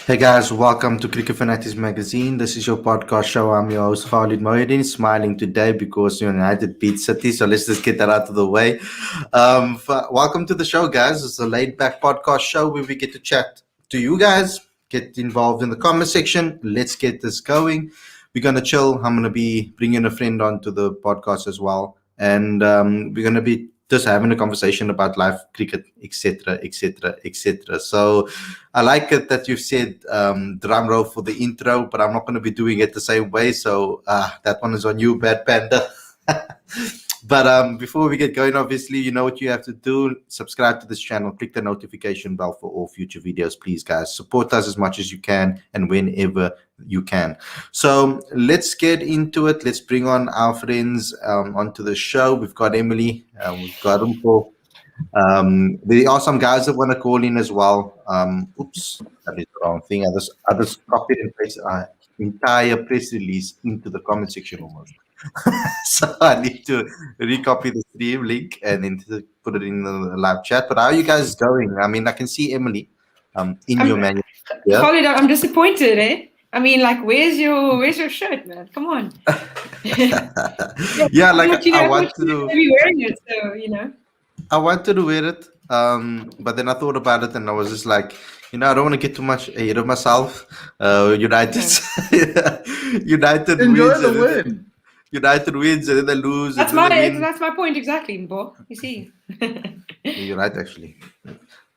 Hey guys, welcome to Cricket Fanatics Magazine. This is your podcast show. I'm your host Khalid Mohideen, smiling today because United beat City. So let's just get that out of the way. Welcome to the show, guys. It's a laid-back podcast show where we get to chat to you guys, get involved in the comment section. Let's get this going. We're gonna chill. I'm gonna be bringing a friend onto the podcast as well, and we're gonna be just having a conversation about live cricket, etc., etc., etc. So I like it that you've said drum roll for the intro, but I'm not going to be doing it the same way. So that one is on you, Bad Panda. But before we get going, obviously, you know what you have to do. Subscribe to this channel. Click the notification bell for all future videos. Please, guys, support us as much as you can and whenever you can. So let's get into it. Let's bring on our friends onto the show. We've got Emily. We've got Umpo. There are some guys that want to call in as well. Oops, that is the wrong thing. I just copied and pasted our entire press release into the comment section almost. So I need to recopy the stream link and then to put it in the live chat. But how are you guys going? I mean, I can see Emily in your manual. Yeah. Khalid, I'm disappointed, eh? I mean, like, where's your shirt, man? Come on. Yeah, like I want to be wearing it, so I wanted to wear it, but then I thought about it and I was just like, I don't want to get too much ahead of myself. United, United Enjoy wins. the win. United wins and then they lose. That's and then they win. my point exactly, Mbo. You see. You're right, actually.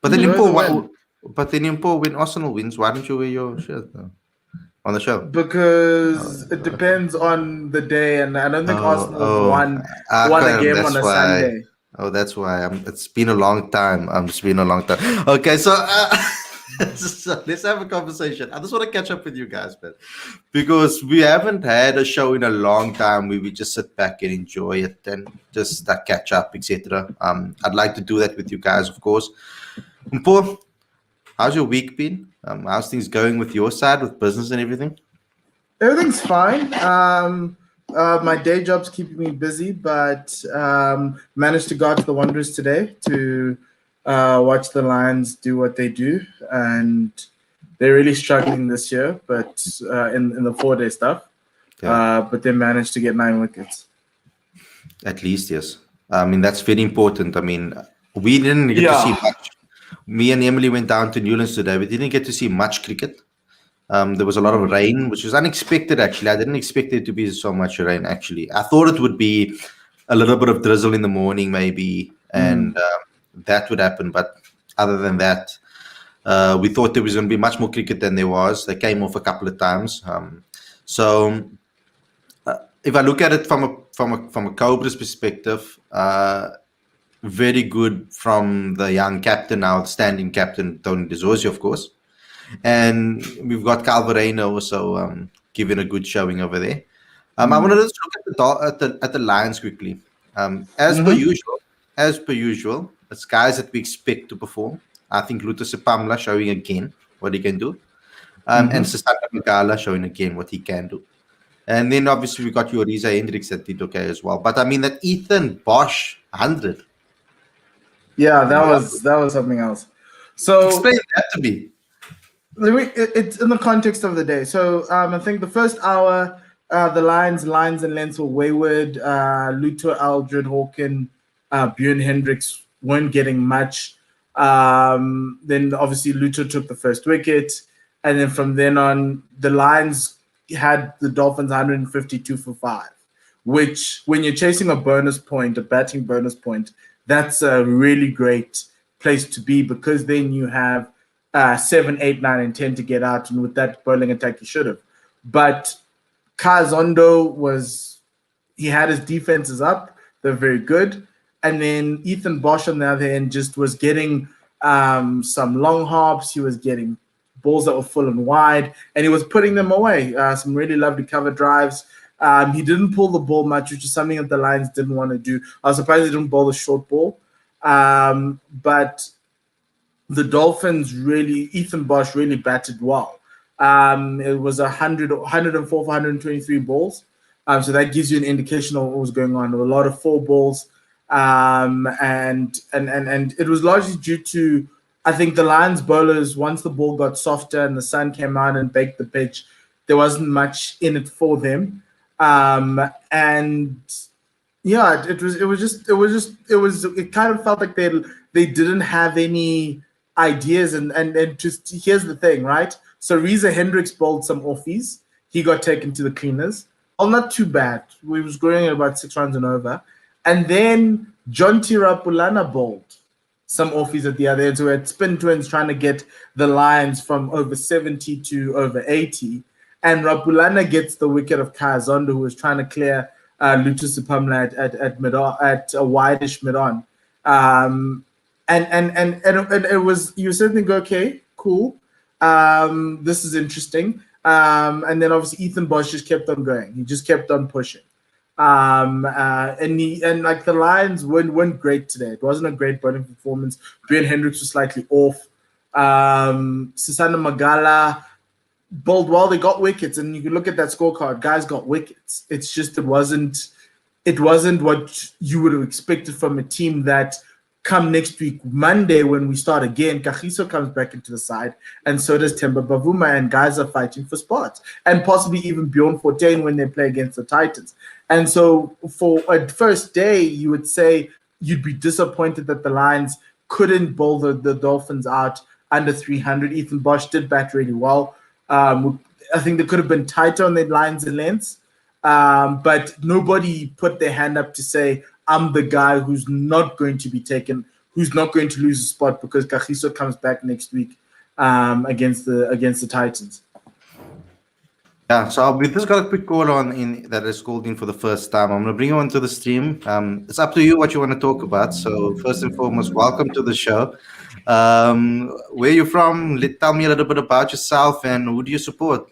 But then Impo, when Arsenal wins, why don't you wear your shirt though? On the show? Because it depends on the day, and I don't think Arsenal won a game on a Sunday. Oh, that's why. It's been a long time. It's been a long time. Okay, so, so let's have a conversation. I just want to catch up with you guys, man, because we haven't had a show in a long time where we just sit back and enjoy it and just catch up, etc. I'd like to do that with you guys, of course. Mpo, how's your week been? How's things going with your side, with business and everything? Everything's fine. My day job's keeping me busy, but managed to go out to the Wanderers today to watch the Lions do what they do, and they're really struggling this year. But in the 4-day stuff, but they managed to get 9 wickets. At least, yes. I mean, that's very important. I mean, we didn't get to see much. Me and Emily went down to Newlands today. We didn't get to see much cricket. There was a lot of rain, which was unexpected, actually. I didn't expect it to be so much rain, actually. I thought it would be a little bit of drizzle in the morning, maybe, and that would happen. But other than that, we thought there was going to be much more cricket than there was. They came off a couple of times. So if I look at it from a Cobra's perspective, very good from the young captain, now standing captain, Tony De Zorzi, of course. And we've got Calvareno also giving a good showing over there. I want to just look at the Lions quickly. As per usual, it's guys that we expect to perform. I think Luther Sepamla showing again what he can do. And Sasana Magala showing again what he can do. And then obviously we got Yoriza Hendricks that did okay as well. But I mean that Ethan Bosch 100. Yeah, that was something else. So explain that to me. It's in the context of the day. So I think the first hour, the Lions and Lens were wayward. Luto, Aldred, Hawken, Bjorn Hendricks weren't getting much. Then obviously Luto took the first wicket. And then from then on, the Lions had the Dolphins 152 for 5, which when you're chasing a batting bonus point, that's a really great place to be, because then you have 7, 8, 9, and 10 to get out, and with that bowling attack, you should have. But Kazondo he had his defenses up; they're very good. And then Ethan Bosch on the other end just was getting some long hops. He was getting balls that were full and wide, and he was putting them away. Some really lovely cover drives. He didn't pull the ball much, which is something that the Lions didn't want to do. I was surprised he didn't bowl the short ball, but the Dolphins Ethan Bosch really batted well. It was 104 for 123 balls. So that gives you an indication of what was going on. There were a lot of 4 balls. And it was largely due to I think the Lions bowlers, once the ball got softer and the sun came out and baked the pitch, there wasn't much in it for them. And yeah, it kind of felt like they didn't have any ideas, and just here's the thing, right? So Reza Hendricks bowled some offies. He got taken to the cleaners. Oh, not too bad. We was scoring at about 6 runs and over. And then John Tirapulana bowled some offies at the other end. So we had spin twins trying to get the Lions from over 70 to over 80. And Rapulana gets the wicket of Kazondo, who was trying to clear Lutu Sipamla at a wideish mid-on. And it was, you sort of think, okay, cool. This is interesting. And then obviously Ethan Bosch just kept on going. He just kept on pushing. And like the Lions weren't great today. It wasn't a great bowling performance. Bjorn Hendricks was slightly off. Sisana Magala bowled well. They got wickets, and you can look at that scorecard. Guys got wickets. It's just it wasn't what you would have expected from a team that come next week, Monday, when we start again, Kagiso comes back into the side, and so does Temba Bavuma, and guys are fighting for spots, and possibly even Bjorn Fortuin when they play against the Titans. And so for a first day, you would say you'd be disappointed that the Lions couldn't bowl the Dolphins out under 300. Ethan Bosch did bat really well. I think they could have been tighter on their lines and lengths, but nobody put their hand up to say, I'm the guy who's not going to be taken, who's not going to lose a spot because Kagiso comes back next week against the Titans. Yeah, so we just got a quick call that is called in for the first time. I'm going to bring you onto the stream. It's up to you what you want to talk about. So first and foremost, welcome to the show. Where are you from? Tell me a little bit about yourself and who do you support?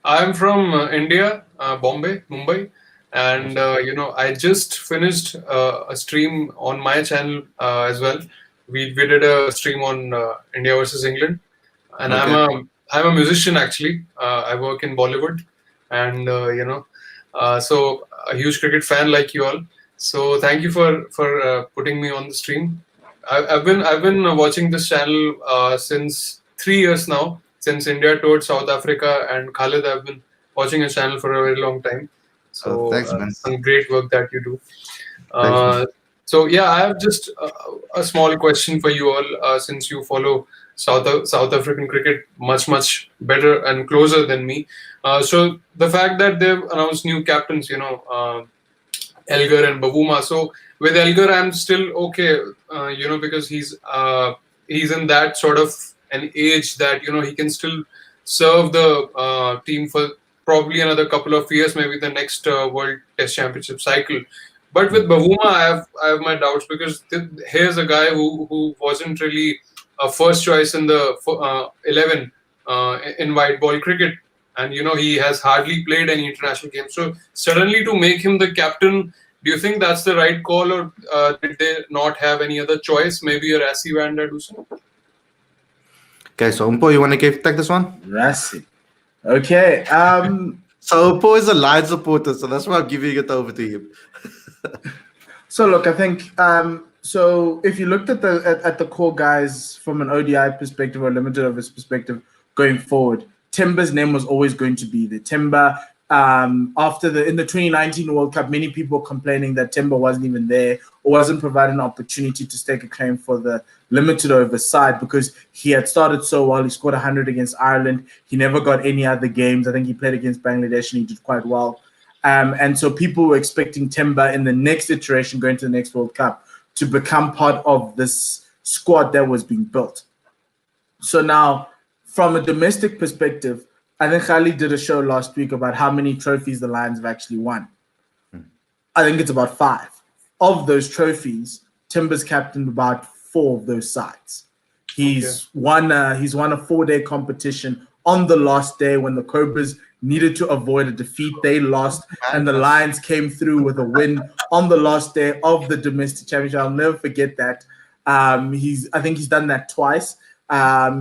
I'm from India, Bombay, Mumbai. And, I just finished a stream on my channel as well. We did a stream on India versus England. And okay. I'm a musician, actually. I work in Bollywood. And, so a huge cricket fan like you all. So thank you for putting me on the stream. I've been watching this channel since 3 years now. Since India toured South Africa, and Khalid, I've been watching a channel for a very long time. So thanks, man. Some great work that you do. So yeah, I have just a small question for you all, since you follow South African cricket much better and closer than me. So the fact that they've announced new captains, Elgar and Bavuma. So with Elgar, I'm still okay, because he's in that sort of an age that he can still serve the team for probably another couple of years, maybe the next World Test Championship cycle. But with Bavuma, I have my doubts, because here's a guy who wasn't really a first choice in the 11 in white ball cricket, and he has hardly played any international games. So suddenly to make him the captain, do you think that's the right call, or did they not have any other choice? Maybe a Rassie van der Dusen? Okay, so Umpo, you want to take this one? Rassie. Okay. So Umpo is a Lions supporter, so that's why I'm giving it over to him. So look, I think so if you looked at the core guys from an ODI perspective or limited overs perspective going forward, Timber's name was always going to be there. Timber, in the 2019 World Cup, many people were complaining that Timber wasn't even there or wasn't provided an opportunity to stake a claim for the limited over side, because he had started so well. He scored 100 against Ireland. He never got any other games. I think he played against Bangladesh and he did quite well. And so people were expecting Timber in the next iteration, going to the next World Cup, to become part of this squad that was being built. So now, from a domestic perspective, I think Khalid did a show last week about how many trophies the Lions have actually won. I think it's about 5. Of those trophies, Timber's captained about 4 of those sides. He's won a 4-day competition on the last day when the Cobras needed to avoid a defeat. They lost, and the Lions came through with a win on the last day of the domestic championship. I'll never forget that. I think he's done that twice.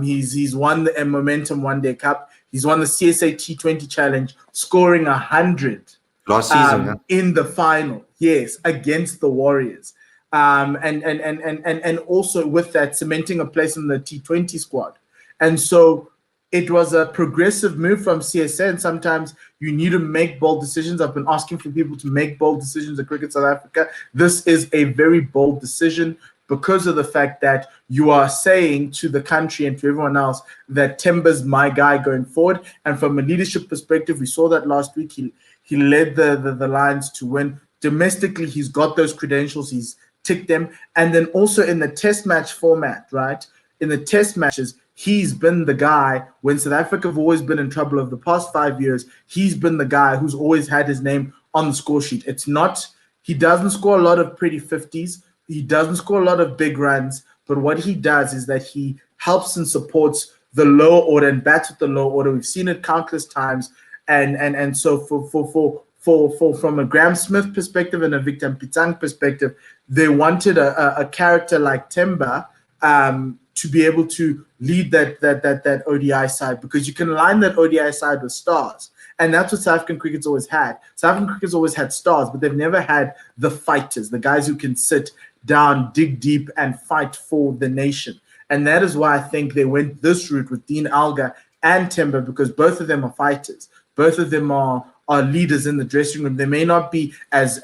He's won the Momentum One-Day Cup. He's won the CSA T20 Challenge, scoring 100 last season in the final. Yes, against the Warriors. and also with that cementing a place in the T20 squad. And so it was a progressive move from CSA, and sometimes you need to make bold decisions. I've been asking for people to make bold decisions at Cricket South Africa. This is a very bold decision because of the fact that you are saying to the country and to everyone else that Temba's my guy going forward. And from a leadership perspective, we saw that last week. He led the Lions to win. Domestically, he's got those credentials. He's ticked them. And then also in the test match format, right? In the test matches, he's been the guy when South Africa have always been in trouble over the past 5 years. He's been the guy who's always had his name on the score sheet. It's not, he doesn't score a lot of pretty 50s. He doesn't score a lot of big runs. But what he does is that he helps and supports the lower order and bats with the lower order. We've seen it countless times. And so from a Graham Smith perspective and a Victor Pitang perspective, they wanted a character like Temba to be able to lead that ODI side, because you can line that ODI side with stars. And that's what South African cricket's always had. South African cricket's always had stars, but they've never had the fighters, the guys who can sit down, dig deep, and fight for the nation. And that is why I think they went this route with Dean Alga and Temba, because both of them are fighters. Both of them are leaders in the dressing room. They may not be as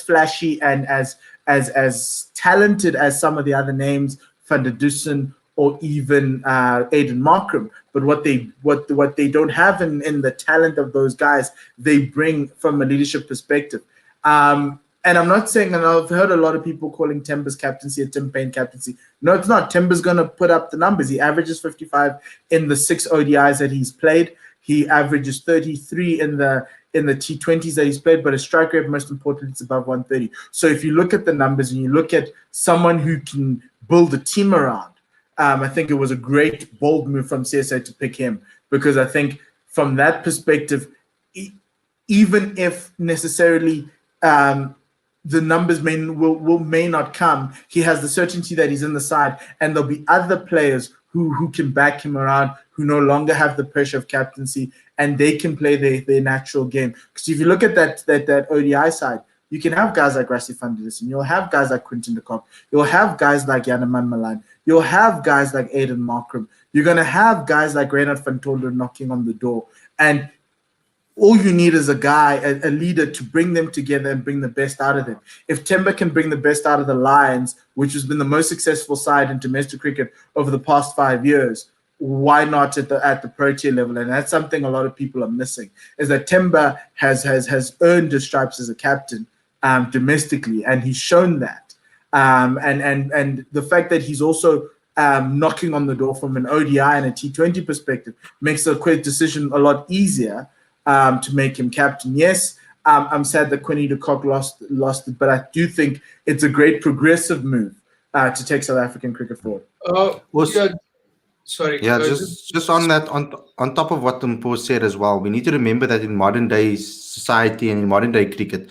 flashy and as talented as some of the other names, Van der Dussen or even Aiden Markram, but what they don't have in the talent of those guys, they bring from a leadership perspective. And I'm not saying, and I've heard a lot of people calling Temba's captaincy a Tim Payne captaincy. No, it's not. Temba's going to put up the numbers. He averages 55 in the 6 ODIs that he's played. He averages 33 in the T20s that he's played, but his strike rate, most importantly, it's above 130. So if you look at the numbers and you look at someone who can build a team around, I think it was a great, bold move from CSA to pick him, because I think from that perspective, even if necessarily the numbers may not come, he has the certainty that he's in the side, and there'll be other players who can back him around, who no longer have the pressure of captaincy, and they can play their natural game. Because if you look at that ODI side, you can have guys like Rassie van der Dussen, you'll have guys like Quinton de Kock, you'll have guys like Janeman Malan, you'll have guys like Aiden Markram, you're going to have guys like Reinhard van Tonder knocking on the door. And all you need is a guy, a leader, to bring them together and bring the best out of them. If Temba can bring the best out of the Lions, which has been the most successful side in domestic cricket over the past 5 years, why not at the Protea level? And that's something a lot of people are missing, is that Temba has earned his stripes as a captain domestically, and he's shown that. And the fact that he's also knocking on the door from an ODI and a T20 perspective makes the quick decision a lot easier to make him captain. Yes, I'm sad that Quinny de Kock lost it, but I do think it's a great progressive move to take South African cricket forward. Sorry. Yeah, just on that, on top of what Tumpo said as well, we need to remember that in modern day society and in modern day cricket,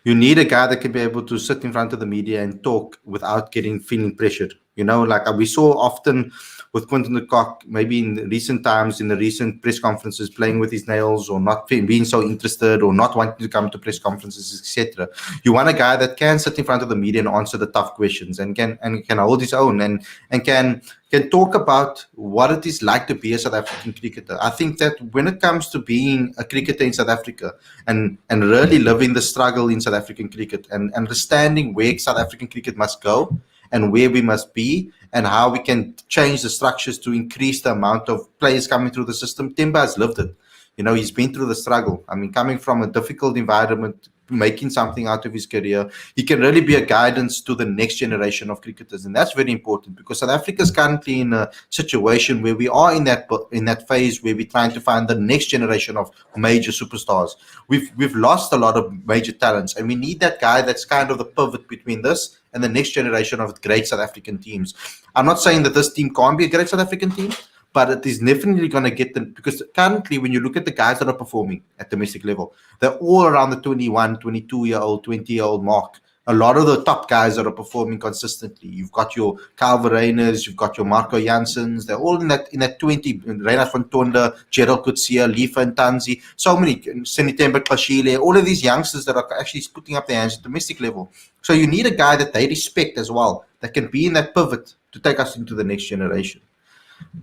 you need a guy that can be able to sit in front of the media and talk without feeling pressured. Like we saw often with Quinton de Kock, maybe in recent times, in the recent press conferences, playing with his nails or not being so interested or not wanting to come to press conferences, etc. You want a guy that can sit in front of the media and answer the tough questions and can hold his own and can talk about what it is like to be a South African cricketer. I think that when it comes to being a cricketer in South Africa and really living the struggle in South African cricket and understanding where South African cricket must go and where we must be and how we can change the structures to increase the amount of players coming through the system, Temba has lived it. He's been through the struggle. I mean, coming from a difficult environment, making something out of his career, he can really be a guidance to the next generation of cricketers, and that's very important because South Africa is currently in a situation where we are in that phase where we're trying to find the next generation of major superstars. We've lost a lot of major talents, and we need that guy that's kind of the pivot between this and the next generation of great South African teams. I'm not saying that this team can't be a great South African team, but it is definitely going to get them, because currently when you look at the guys that are performing at domestic level, they're all around the 21, 22-year-old, 20-year-old mark. a lot of the top guys that are performing consistently. You've got your Calvin Reiners, you've got your Marco Janssens. They're all in that 20. Reinhard van Tonde, Gerald Coetzee, Lifa Ntanzi, so many, Senitemba Klashile, all of these youngsters that are actually putting up their hands at domestic level. So you need a guy that they respect as well, that can be in that pivot to take us into the next generation.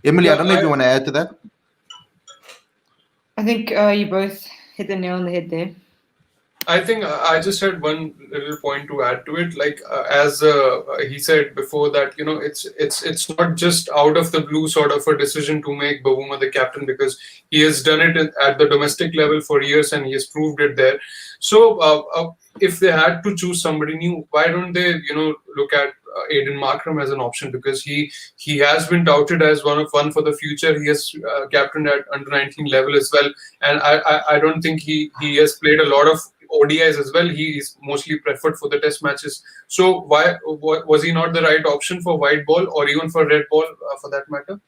Emily, I don't know if you want to add to that. I think you both hit the nail on the head there. I think I just had one little point to add to it. Like as he said before, that it's not just out of the blue sort of a decision to make Bavuma the captain, because he has done it at the domestic level for years and he has proved it there. So if they had to choose somebody new, why don't they look at Aiden Markram as an option? Because he has been touted as one for the future. He has captained at under-19 level as well, and I don't think he has played a lot of ODIs as well. He is mostly preferred for the test matches. So why was he not the right option for white ball or even for red ball for that matter?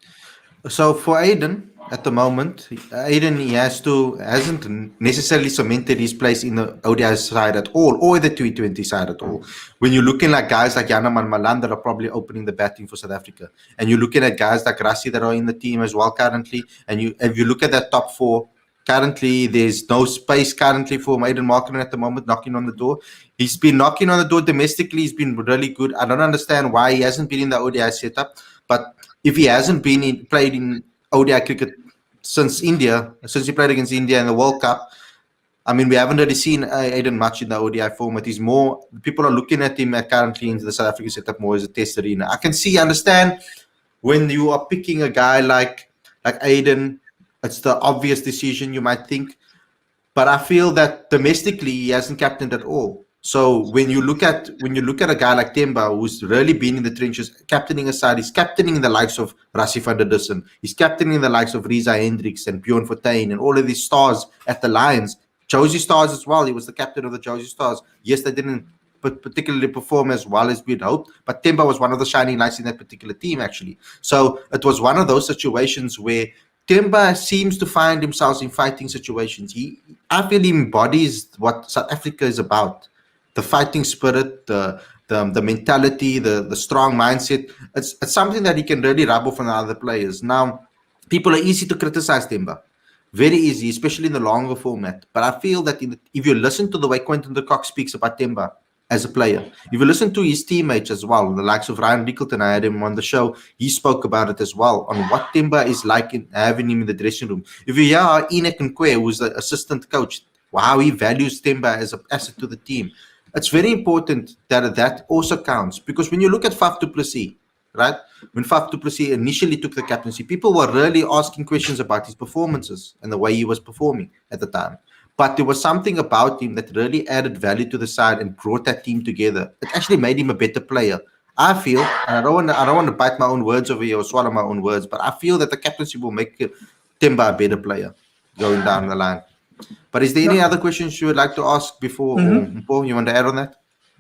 So for Aiden, at the moment, Aiden he hasn't necessarily cemented his place in the ODI side at all, or the T20 side at all. When you're looking at guys like Janaman Malan that are probably opening the batting for South Africa, and you're looking at guys like Rassi that are in the team as well currently, and if you look at that top four, currently there's no space currently for Aiden Markram at the moment knocking on the door. He's been knocking on the door domestically. He's been really good. I don't understand why he hasn't been in the ODI setup, but if he hasn't played in ODI cricket since he played against India in the World Cup, I mean, we haven't really seen Aiden much in the ODI format. He's more, people are looking at him currently in the South African setup more as a test arena. I can understand when you are picking a guy like Aiden, it's the obvious decision you might think, but I feel that domestically he hasn't captained at all. So when you look at a guy like Temba, who's really been in the trenches, captaining aside, he's captaining the likes of Rassie van der Dussen, he's captaining the likes of Reza Hendricks and Bjorn Fortuin and all of these stars at the Lions. Josie Stars as well. He was the captain of the Josie Stars. Yes, they didn't particularly perform as well as we'd hoped, but Temba was one of the shining lights in that particular team, actually. So it was one of those situations where Temba seems to find himself in fighting situations. I feel he embodies what South Africa is about. The fighting spirit, the mentality, the strong mindset. It's something that he can really rub off on other players. Now, people are easy to criticize Temba. Very easy, especially in the longer format. But I feel that if you listen to the way Quentin de Kock speaks about Temba as a player, if you listen to his teammates as well, the likes of Ryan Rickelton, I had him on the show, he spoke about it as well, on what Temba is like in having him in the dressing room. If you hear Enoch Nkwe, who's the assistant coach, how he values Temba as an asset to the team, it's very important that also counts, because when you look at Faf du Plessis, right? When Faf du Plessis initially took the captaincy, people were really asking questions about his performances and the way he was performing at the time. But there was something about him that really added value to the side and brought that team together. It actually made him a better player. I feel, and I don't want to bite my own words over here or swallow my own words, but I feel that the captaincy will make Temba a better player going down the line. But is there any other questions you would like to ask before, or you want to add on that?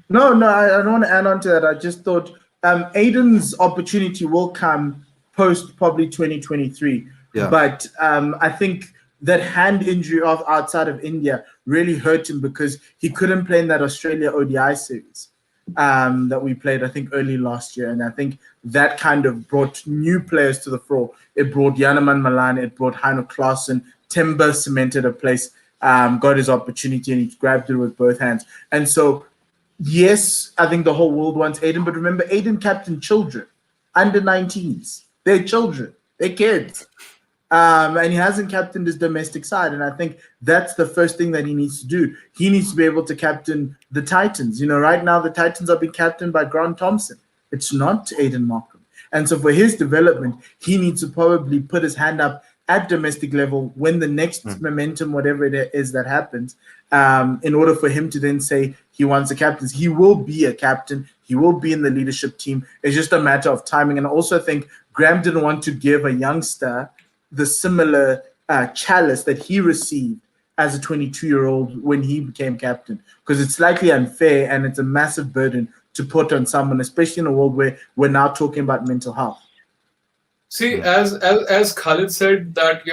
No, I don't want to add on to that. I just thought Aiden's opportunity will come post probably 2023. Yeah. But I think that hand injury outside of India really hurt him, because he couldn't play in that Australia ODI series that we played, I think, early last year. And I think that kind of brought new players to the fore. It brought Janaman Malan, it brought Heino Klaassen. Temba cemented a place, got his opportunity, and he grabbed it with both hands. And so, yes, I think the whole world wants Aiden, but remember, Aiden captained children, under 19s. They're children, they're kids. And he hasn't captained his domestic side. And I think that's the first thing that he needs to do. He needs to be able to captain the Titans. Right now the Titans are being captained by Grant Thompson. It's not Aiden Markram. And so for his development, he needs to probably put his hand up at domestic level when the next momentum, whatever it is that happens, in order for him to then say he wants a captain. He will be a captain. He will be in the leadership team. It's just a matter of timing. And I also think Graham didn't want to give a youngster the similar chalice that he received as a 22-year-old when he became captain, because it's slightly unfair and it's a massive burden to put on someone, especially in a world where we're now talking about mental health. See, as Khalid said, that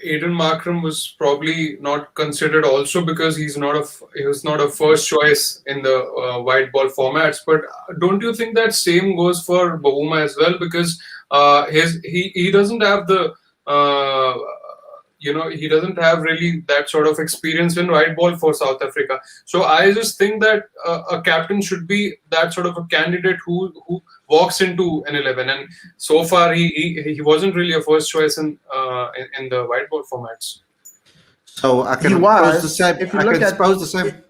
Aiden Markram was probably not considered also because he was not a first choice in the white ball formats. But don't you think that same goes for Bahuma as well? Because he doesn't have the he doesn't have really that sort of experience in white ball for South Africa. So I just think that a captain should be that sort of a candidate who walks into an 11. And so far he wasn't really a first choice in the white ball formats. So I can He pose the was. same. If you I look can at pose the same.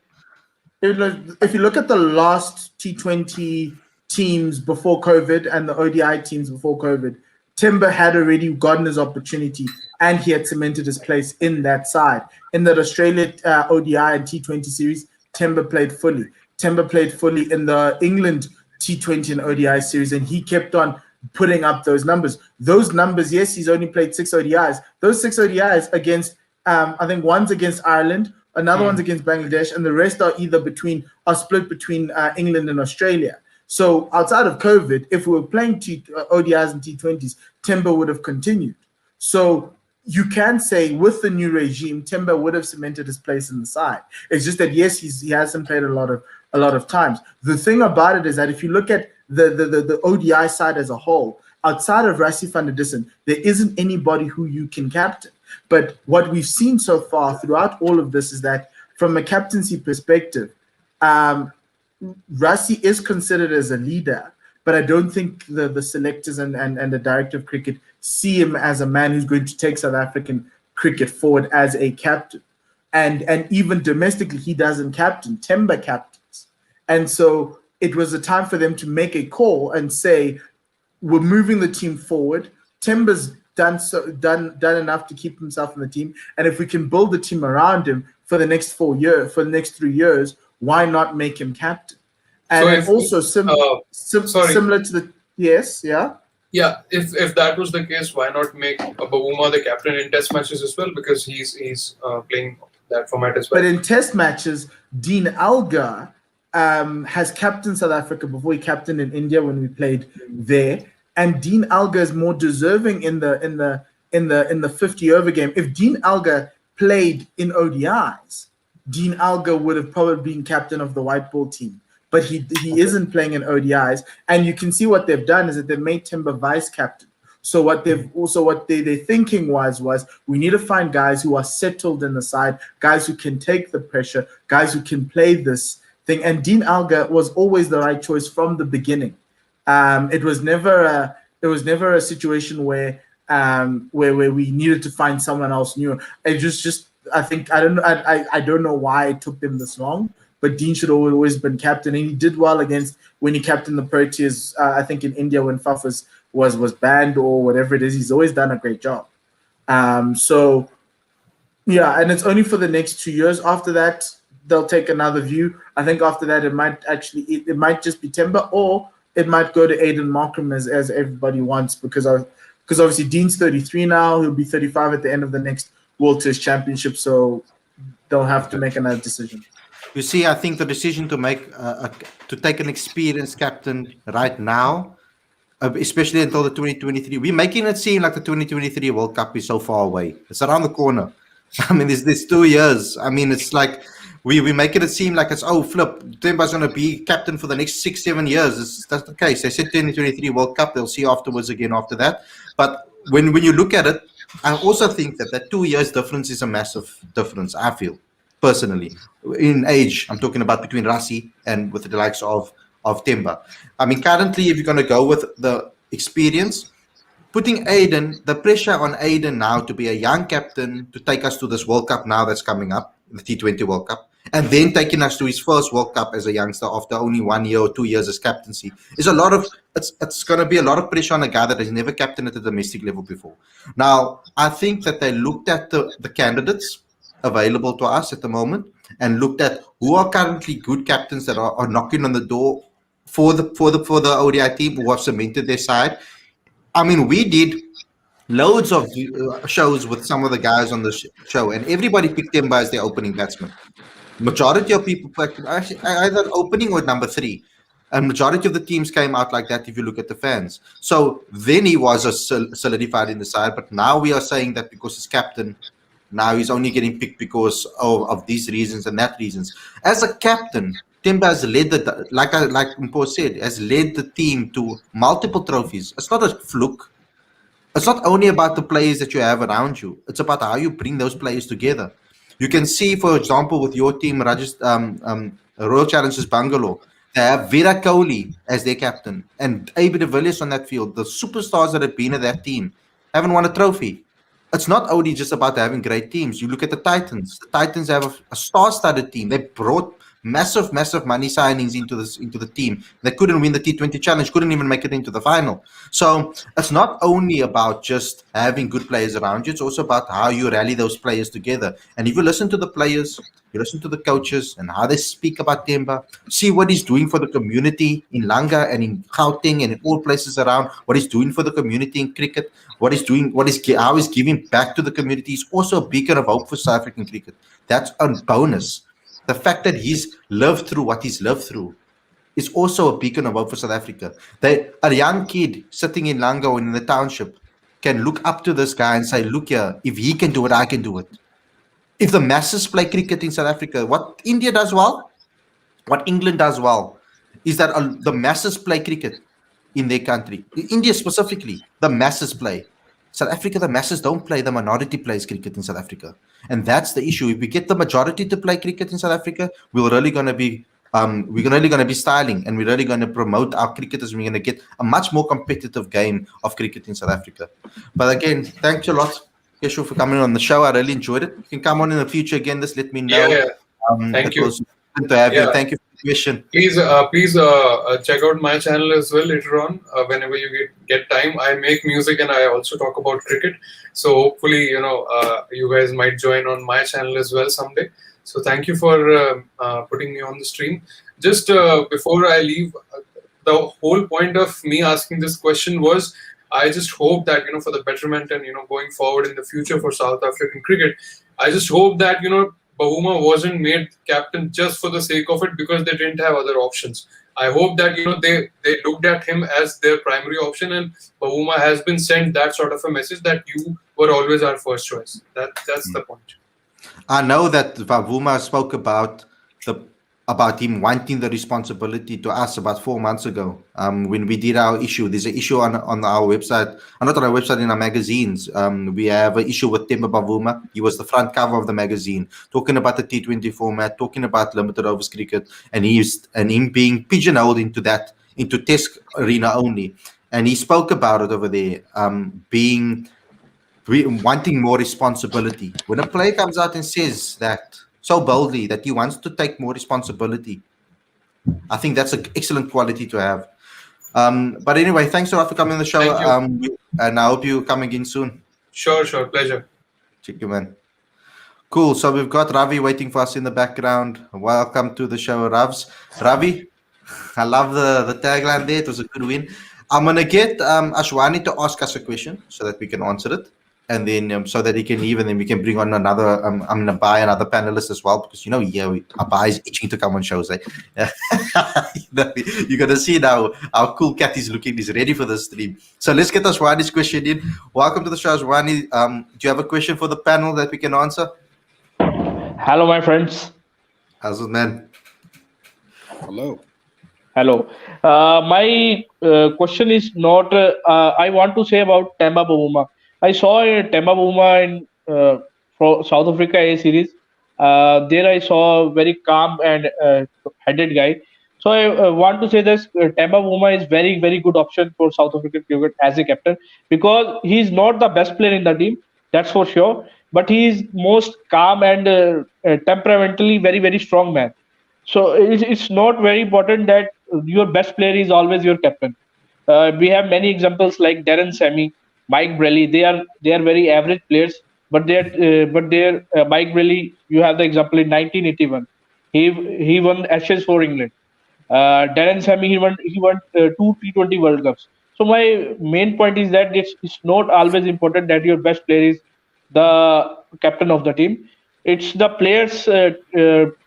if you look at the last T20 teams before COVID and the ODI teams before COVID, Timber had already gotten his opportunity and he had cemented his place in that side. In that Australia ODI and T20 series, Timber played fully. Timber played fully in the England T20 and ODI series, and he kept on putting up those numbers. Those numbers, yes, he's only played 6 ODIs. Those 6 ODIs against, I think one's against Ireland, another one's against Bangladesh, and the rest are split between England and Australia. So outside of COVID, if we were playing ODIs and T20s, Timber would have continued. So you can say with the new regime, Timber would have cemented his place in the side. It's just that yes, he hasn't played a lot of times. The thing about it is that if you look at the ODI side as a whole, outside of Rassie van der Dussen, there isn't anybody who you can captain. But what we've seen so far throughout all of this is that from a captaincy perspective, Rassie is considered as a leader, but I don't think the selectors and the director of cricket see him as a man who's going to take South African cricket forward as a captain. And even domestically, he doesn't captain. Timber captains. And so it was a time for them to make a call and say, we're moving the team forward. Timber's done enough to keep himself in the team. And if we can build the team around him for the next 4 years, for the next 3 years, why not make him captain? And so also similar to the Yeah, if that was the case, why not make Bahuma the captain in test matches as well? Because he's playing that format as well. But in test matches, Dean Elgar has captained South Africa before he captained in India when we played there. And Dean Elgar is more deserving in the 50 over game. If Dean Elgar played in ODIs, Dean Elgar would have probably been captain of the white ball team. But he isn't playing in ODIs, and you can see what they've done is that they've made Timber vice captain. So what their thinking was we need to find guys who are settled in the side, guys who can take the pressure, guys who can play this thing. And Dean Elgar was always the right choice from the beginning. It was never a situation where we needed to find someone else new. It just I don't know why it took them this long. But Dean should have always been captain, and he did well when he captained the Proteas. I think in India when Faf was banned or whatever it is, he's always done a great job. So yeah, and it's only for the next 2 years. After that, they'll take another view. I think after that, it might just be Timber, or it might go to Aiden Markram as everybody wants, because obviously Dean's 33 now. He'll be 35 at the end of the next World Test Championship, so they'll have to make another decision. You see, I think the decision to make to take an experienced captain right now, especially until the 2023, we're making it seem like the 2023 World Cup is so far away. It's around the corner. I mean, there's 2 years. I mean, it's like we're making it seem like it's flip. Timba's going to be captain for the next 6-7 years. That's the case. They said 2023 World Cup. They'll see afterwards again after that. But when you look at it, I also think that 2 years difference is a massive difference. I feel. Personally, in age, I'm talking about between Rassie and with the likes of Timber. I mean, currently, if you're going to go with the experience, putting Aiden, the pressure on Aiden now to be a young captain to take us to this World Cup now that's coming up, the T20 World Cup, and then taking us to his first World Cup as a youngster after only 1 year or 2 years as captaincy is a lot of. It's going to be a lot of pressure on a guy that has never captained at the domestic level before. Now, I think that they looked at the candidates available to us at the moment and looked at who are currently good captains that are knocking on the door for the ODI team who have cemented their side. I mean, we did loads of shows with some of the guys on the show, and everybody picked Timber as their opening batsman. Majority of people picked either opening or number 3. And majority of the teams came out like that if you look at the fans. So then he was a solidified in the side, but now we are saying that because he's captain, now he's only getting picked because of these reasons and that reasons. As a captain, Timber has led the, like Mpo said, has led the team to multiple trophies. It's not a fluke. It's not only about the players that you have around you. It's about how you bring those players together. You can see, for example, with your team, Royal Challengers Bangalore, they have Virat Kohli as their captain and AB de Villiers on that field. The superstars that have been at that team haven't won a trophy. It's not only just about having great teams. You look at the Titans. The Titans have a star-studded team. They brought massive money signings into the team. They couldn't win the T20 challenge, couldn't even make it into the final. So it's not only about just having good players around you, it's also about how you rally those players together. And if you listen to the players, you listen to the coaches and how they speak about Temba, see what he's doing for the community in Langa and in Gauteng and in all places around, what he's doing for the community in cricket, how he's giving back to the community is also a beacon of hope for South African cricket. That's a bonus. The fact that he's lived through what he's lived through is also a beacon of hope for South Africa. A young kid sitting in Lango and in the township can look up to this guy and say, look here, if he can do it, I can do it. If the masses play cricket in South Africa, what India does well, what England does well, is that the masses play cricket in their country. India specifically, the masses play. South Africa, the masses don't play, the minority plays cricket in South Africa. And that's the issue. If we get the majority to play cricket in South Africa, we're really going to be styling, and we're really going to promote our cricketers. We're going to get a much more competitive game of cricket in South Africa. But again, thanks a lot, Keshu, for coming on the show. I really enjoyed it. You can come on in the future again. Just let me know. Thank you. Good to have you. Thank you for the question. Please check out my channel as well later on. Whenever you get time, I make music and I also talk about cricket. So hopefully, you guys might join on my channel as well someday. So thank you for putting me on the stream. Just before I leave, the whole point of me asking this question was, I just hope that, for the betterment and, going forward in the future for South African cricket, I just hope that, Bavuma wasn't made captain just for the sake of it because they didn't have other options. I hope that, they looked at him as their primary option, and Bavuma has been sent that sort of a message that you were always our first choice. That's the point. I know that Vavuma spoke about him wanting the responsibility to us about 4 months ago. When we did our issue, there's an issue on our website, not on our website, in our magazines. We have an issue with Temba Bavuma. He was the front cover of the magazine, talking about the T20 format, talking about limited overs cricket, and him being pigeonholed into Test arena only. And he spoke about it over there, wanting more responsibility. When a player comes out and says that so boldly that he wants to take more responsibility, I think that's an excellent quality to have. But anyway, thanks a lot for coming on the show. And I hope you come again soon. Sure. Pleasure. Check you, man. Cool. So we've got Ravi waiting for us in the background. Welcome to the show, Ravs. Ravi, I love the tagline there. It was a good win. I'm going to get Ashwani to ask us a question so that we can answer it. And then so that he can leave, and then we can bring on another. I'm going to buy another panelist as well, because Abba is itching to come on shows. Eh? You're going to see now how cool Cat is looking. He's ready for the stream. So let's get Ashwani's question in. Welcome to the show, Ashwani. Do you have a question for the panel that we can answer? Hello, my friends. How's it, man? Hello. My question is not. I want to say about Temba Bavuma. I saw Temba Bavuma in for South Africa A series. There I saw a very calm and headed guy. So I want to say this: Temba Bavuma is very, very good option for South African cricket as a captain, because he is not the best player in the team. That's for sure. But he is most calm and temperamentally very, very strong man. So it's not very important that your best player is always your captain. We have many examples like Darren Sammy, Mike Brelly. They are very average players, but they're Mike Brelly. You have the example in 1981. He won Ashes for England. Darren Sammy, he won 2 T20 World Cups. So my main point is that it's not always important that your best player is the captain of the team. It's the player's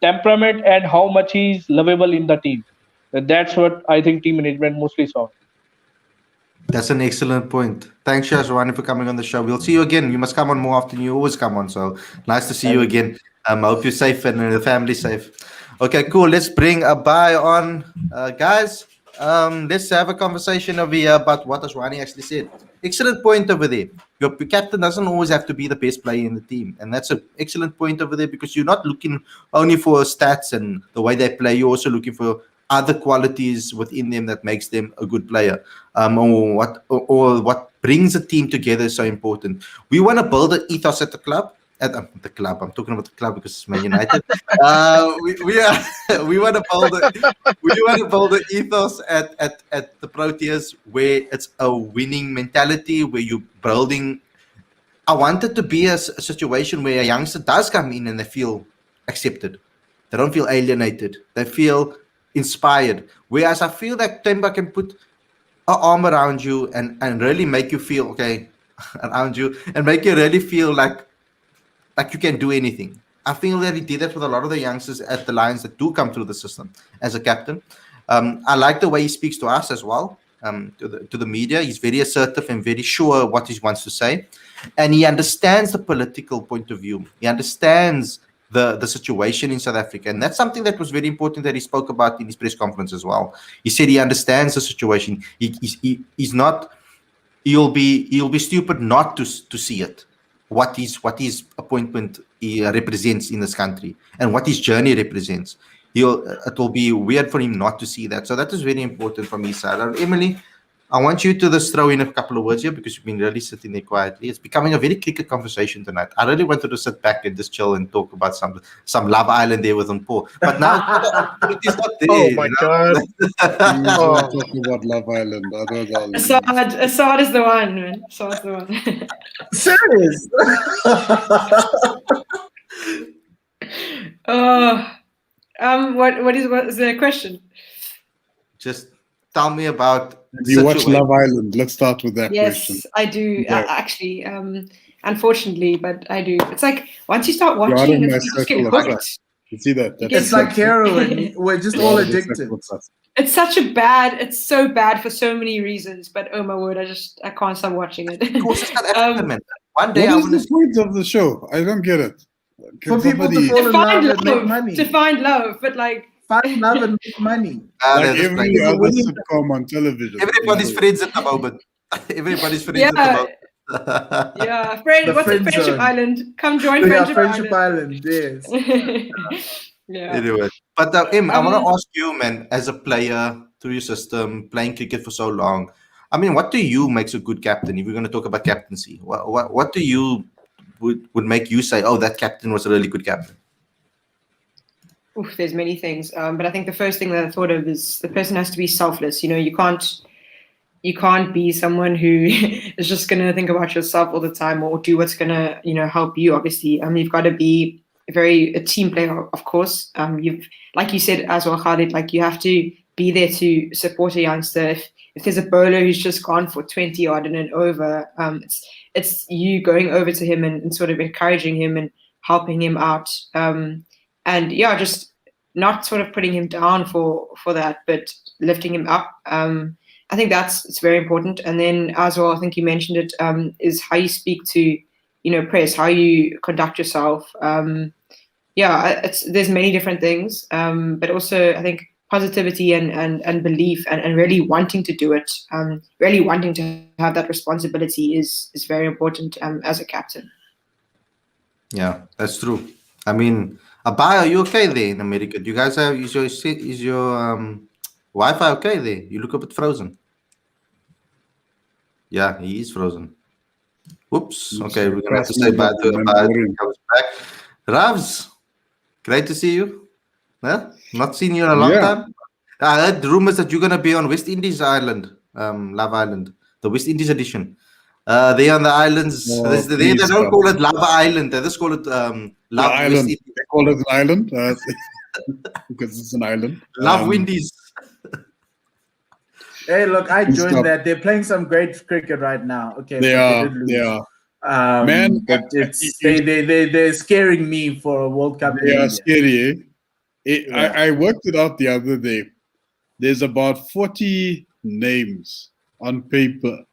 temperament and how much he is lovable in the team. That's what I think team management mostly saw. That's an excellent point. Thanks, Shazwani, for coming on the show. We'll see you again. You must come on more often. You always come on. So nice to see you again. I hope you're safe and the family's safe. Okay, cool. Let's bring Abai on. Guys, let's have a conversation over here about what Ashwani actually said. Excellent point over there. Your captain doesn't always have to be the best player in the team. And that's an excellent point over there because you're not looking only for stats and the way they play. You're also looking for other qualities within them that makes them a good player, or what brings a team together is so important. We want to build an ethos at the club. At the club, I'm talking about the club because it's Man United. We want to build an ethos at the Proteas where it's a winning mentality, where you're building. I want it to be a situation where a youngster does come in and they feel accepted. They don't feel alienated. They feel inspired. Whereas I feel that Temba can put an arm around you and really make you feel okay around you and make you really feel like you can do anything. I feel that he did that with a lot of the youngsters at the Lions that do come through the system as a captain. I like the way he speaks to us as well, to the media. He's very assertive and very sure what he wants to say. And he understands the political point of view. He understands the situation in South Africa. And that's something that was very important that he spoke about in his press conference as well. He said he understands the situation. He's not, he'll be stupid not to see it. What his appointment represents in this country and what his journey represents. It will be weird for him not to see that. So that is very important from his side. Emily, I want you to just throw in a couple of words here because you've been really sitting there quietly. It's becoming a very cricket conversation tonight. I really wanted to sit back and just chill and talk about some Love Island there with Paul. But now it's not there. Oh my God. Talk about Love Island. Assad is the one, man. Assad's the one. Serious? What is the question? Just tell me about. Have you watched Love Island? Let's start with that question. Yes, I do. Yeah. Actually, unfortunately, but I do. It's like once you start You're out watching, of my you just circle get of hooked. trust. You see that? It's like heroin. We're just all addicted. It's so bad for so many reasons. But oh my word, I can't stop watching it. Of course, it's not African, man. One day What I is want to the point of the show? I don't get it. For people to fall in love and make money. To find love, but like find love and make money. Like every other sitcom on television. Everybody's friends at the moment. Everybody's friends at the moment. Yeah, The what's friend it? Friendship zone. Island. Come join Friendship Island. Yes. Yeah. Anyway, but Em, I want to ask you, man, as a player through your system, playing cricket for so long. I mean, what to you makes a good captain? If we're going to talk about captaincy, what to you would make you say, "Oh, that captain was a really good captain"? Oof, there's many things, but I think the first thing that I thought of is the person has to be selfless. You know, you can't be someone who is just going to think about yourself all the time or do what's going to, help you. Obviously, you've got to be a team player, of course. You've, like you said as well, Khalid, like you have to be there to support a youngster. If there's a bowler who's just gone for 20 odd and an over, it's you going over to him and sort of encouraging him and helping him out. And yeah, just not sort of putting him down for that, but lifting him up. I think it's very important. And then as well, I think you mentioned it, is how you speak to, press, how you conduct yourself. There's many different things, but also I think positivity and belief and really wanting to do it, really wanting to have that responsibility is very important as a captain. Yeah, that's true. I mean, Abai, are you okay there in America? Do you guys have is your Wi-Fi okay there? You look a bit frozen. Yeah, he is frozen. Whoops. Okay, we're gonna have to say bye to Abai when he comes back. Ravs, great to see you. Huh? Not seen you in a long time. I heard rumors that you're gonna be on West Indies Island, Love Island, the West Indies edition. They on the islands. They don't call it Lava Island. They just call it Love Island. They call it an island because it's an island. Love Windies. Hey, look, I joined that. They're playing some great cricket right now. Okay, they are. Man, but they're scaring me for a World Cup. They are scary. I worked it out the other day. there's about 40 names on paper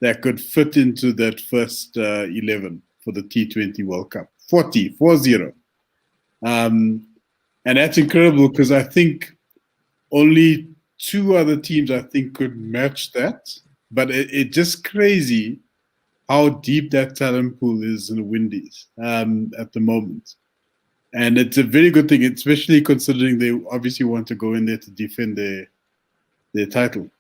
that could fit into that first 11 for the T20 World Cup. 40. And that's incredible because I think only 2 other teams I think could match that. But it's just crazy how deep that talent pool is in the Windies at the moment. And it's a very good thing, especially considering they obviously want to go in there to defend their title.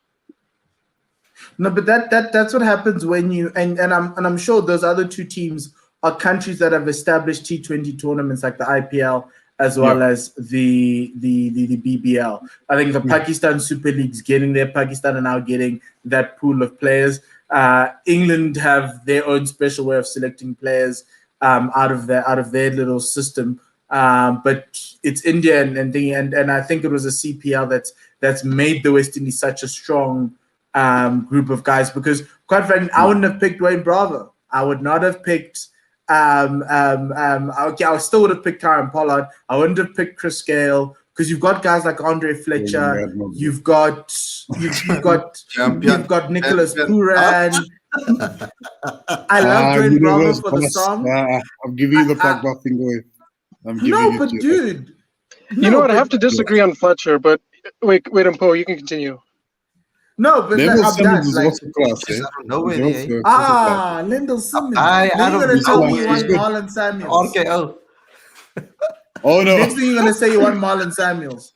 No, but that's what happens when you and I'm sure those other 2 teams are countries that have established T20 tournaments like the IPL as well as the BBL. I think the Pakistan Super League's getting there. Pakistan are now getting that pool of players. England have their own special way of selecting players out of their little system. But it's India and I think it was a CPL that's made the West Indies such a strong group of guys, because quite frankly, I wouldn't have picked Wayne Bravo. I would not have picked okay, I still would have picked Karen Pollard. I wouldn't have picked Chris Gale, because you've got guys like Andre Fletcher, you've got Nicholas Puran. I love Wayne Bravo for the song. I'm giving you the Pogba finger. No, but dude, you know what? I have to disagree on Fletcher, but wait, Mpo, you can continue. No, but I'm done. Like, Lendl Simmons. Then you're gonna tell me you want Marlon Samuels. Okay, Oh no! Next thing you're gonna say you want Marlon Samuels.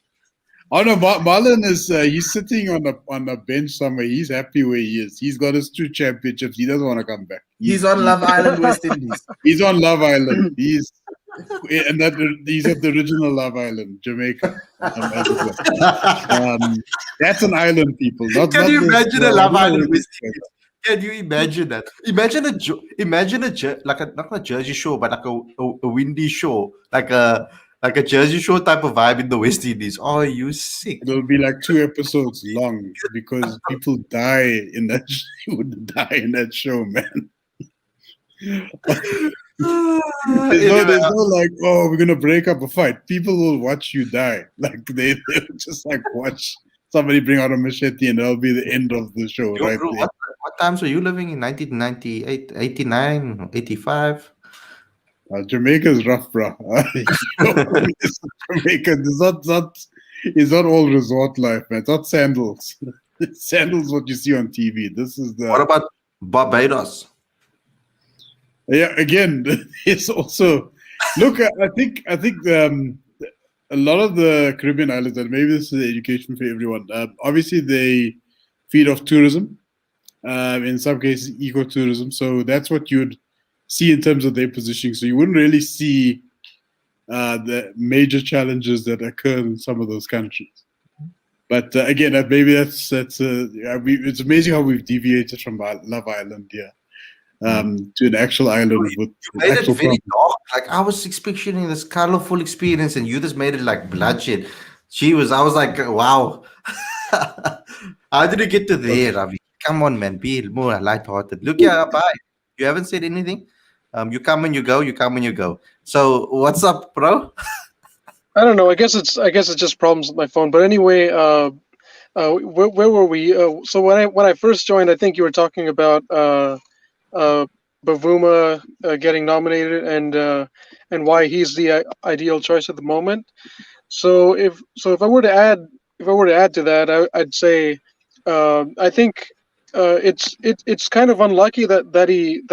Oh no, Marlon is he's sitting on a bench somewhere. He's happy where he is. He's got his 2 championships. He doesn't want to come back. He's on Love Island, West Indies. He's on Love Island. He's at the original Love Island, Jamaica. That's an island, people. Can you imagine a Love Island? Can you imagine that? Imagine not a Jersey Shore, but like a windy shore, like a Jersey Shore type of vibe in the West Indies. Oh, you sick? It'll be like 2 episodes long because people die in that. You would die in that show, man. There's no like, oh, we're gonna break up a fight. People will watch you die. Like they'll just like watch somebody bring out a machete and that'll be the end of the show. Right bro, there. What times were you living in? 1998, 89, 85? Jamaica's rough, bro. Jamaica is not all resort life, man. It's not sandals. Sandals what you see on TV. This is the. What about Barbados? Yeah, again, it's also look. I think a lot of the Caribbean islands, and maybe this is education for everyone. Obviously, they feed off tourism. In some cases, ecotourism. So that's what you'd see in terms of their positioning. So you wouldn't really see the major challenges that occur in some of those countries. But again, maybe it's amazing how we've deviated from Love Island here. To an actual island with you made it actual very dark. Like I was expecting this colorful experience, and you just made it like bloodshed. I was like, wow. How did you get to there, Ravi? Come on, man. Be more lighthearted. Look here, bye. You haven't said anything. You come and you go. You come and you go. So what's up, bro? I don't know. I guess it's just problems with my phone. But anyway, where were we? So when I first joined, I think you were talking about Bavuma getting nominated and why he's the ideal choice at the moment. So if I were to add to that, I'd say I think it's kind of unlucky that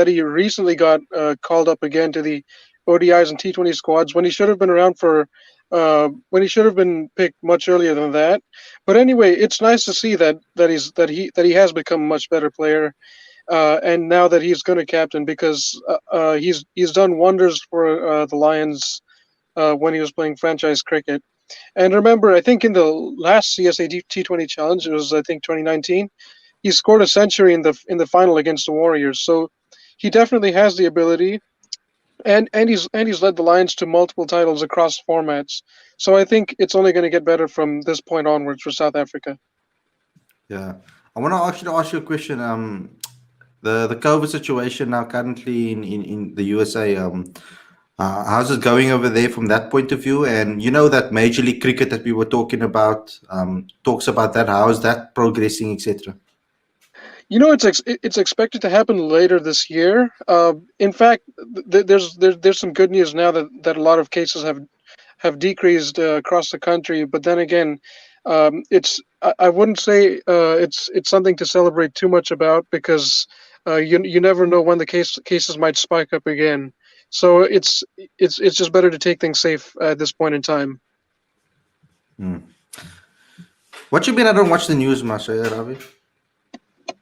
he recently got called up again to the ODIs and T20 squads when he should have been around for when he should have been picked much earlier than that. But anyway, it's nice to see that he has become a much better player. And now that he's going to captain, because he's done wonders for the Lions when he was playing franchise cricket. And remember, I think in the last CSA T20 challenge, it was I think 2019, he scored a century in the final against the Warriors. So he definitely has the ability, and he's led the Lions to multiple titles across formats. So I think it's only going to get better from this point onwards for South Africa. Yeah, I want to actually ask you a question. The COVID situation now currently in the USA. How's it going over there from that point of view? And you know that Major League Cricket that we were talking about talks about that. How is that progressing, etc.? It's expected to happen later this year. In fact, there's some good news now that a lot of cases have decreased across the country. But then again, I wouldn't say it's something to celebrate too much about, because you never know when the cases might spike up again. So it's just better to take things safe at this point in time. What you mean I don't watch the news much, Ravi?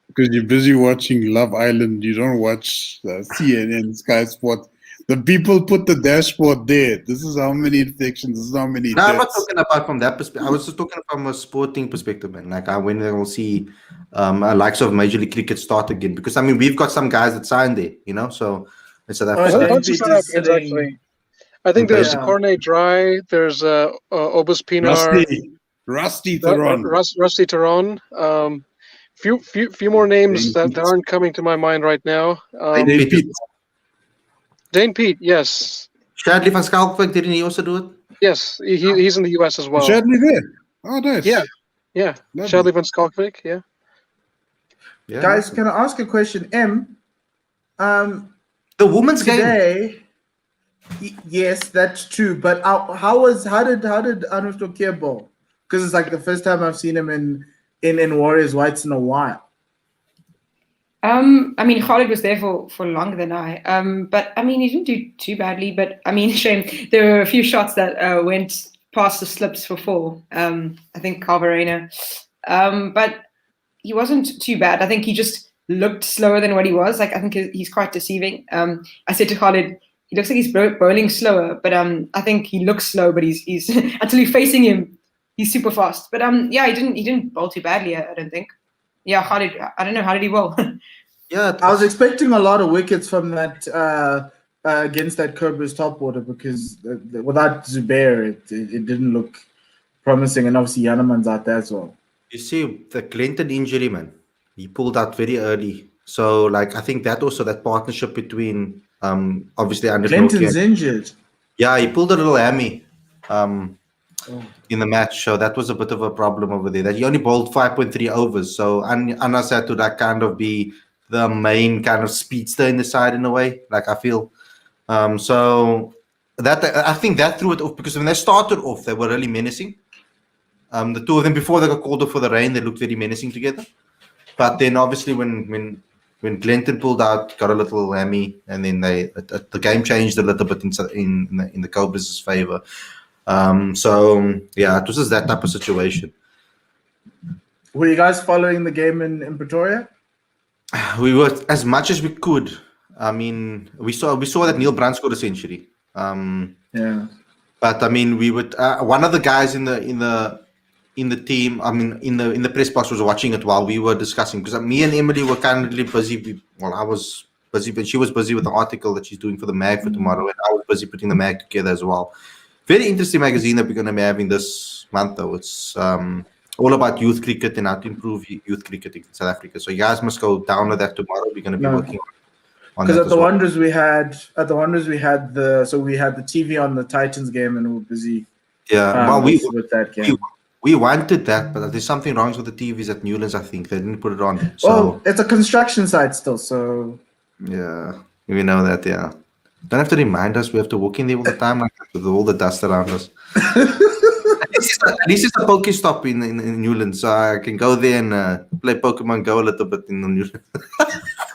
Because you're busy watching Love Island, you don't watch CNN, Sky Sport. The people put the dashboard there. This is how many infections. This is how many No, I'm not deaths. talking about from that perspective. I was just talking from a sporting perspective, man. Like when they will see likes of Major League Cricket start again. Because I mean, we've got some guys that signed there, you know. So in South Oh, A Africa, bunch of South Africans, actually. I think there's Yeah. Cornet Dry, there's Obus Pinar, Rusty Theron. Rusty Taron. Few more names that aren't coming to my mind right now. Dane Pete. Dane Pete, yes. Shadley van Schalkwyk, didn't he also do it? Yes, he's in the US as well. Shadley there. Oh, nice. Yeah. Lovely. Shadley van Schalkwyk, yeah. Yeah. Guys, can I ask a question? The women's game. Today, yes, that's true. But how did Arnold Tokia bowl? Because it's like the first time I've seen him in Warriors Whites in a while. I mean, Khalid was there for longer than I. But I mean, he didn't do too badly. But I mean, shame. There were a few shots that went past the slips for 4. I think Calvarena. But he wasn't too bad. I think he just looked slower than what he was. Like, I think he's quite deceiving. I said to Khalid, he looks like he's bowling slower, but I think he looks slow. But he's until you're facing him, he's super fast. But yeah, he didn't bowl too badly. I don't think. Yeah, Khalid. I don't know, how did he bowl? Yeah, I was expecting a lot of wickets from that against that Cobras top order, because without Zubair, it didn't look promising, and obviously Yanaman's out there as well. you see the Clinton injury, man. He pulled out very early. So, like, I think that also that partnership between obviously Anders Clinton's Nokia. injured. Yeah, he pulled a little hammy in the match, so that was a bit of a problem over there. That he only bowled 5.3 overs, so Anas had to like kind of be the main kind of speedster in the side in a way. Like I feel, so that I think that threw it off, because when they started off, they were really menacing. The two of them before they got called off for the rain, they looked very menacing together. But then obviously when Clinton pulled out, got a little hammy, and then the game changed a little bit in the Cobras' favor. So yeah, it was just that type of situation. Were you guys following the game in Pretoria? We were as much as we could. I mean, we saw that Neil Brandt scored a century. Yeah. But I mean, we would one of the guys in the team. I mean, in the press box was watching it while we were discussing, because me and Emily were currently busy. I was busy, but she was busy with the article that she's doing for the mag for tomorrow, and I was busy putting the mag together as well. Very interesting magazine that we're going to be having this month, though. It's all about youth cricket and how to improve youth cricket in South Africa. So you guys must go download that tomorrow. We're going to be working on that. Because at the Wanderers we had the TV on the Titans game, and we were busy. Yeah, well, with that game. We wanted that, but there's something wrong with the TVs at Newlands. I think they didn't put it on. So Well, it's a construction site still, so yeah, we know that. Yeah, don't have to remind us. We have to walk in there all the time, like with all the dust around us. At least it's a Pokestop in Newlands, so I can go there and play Pokemon Go a little bit in the Newlands.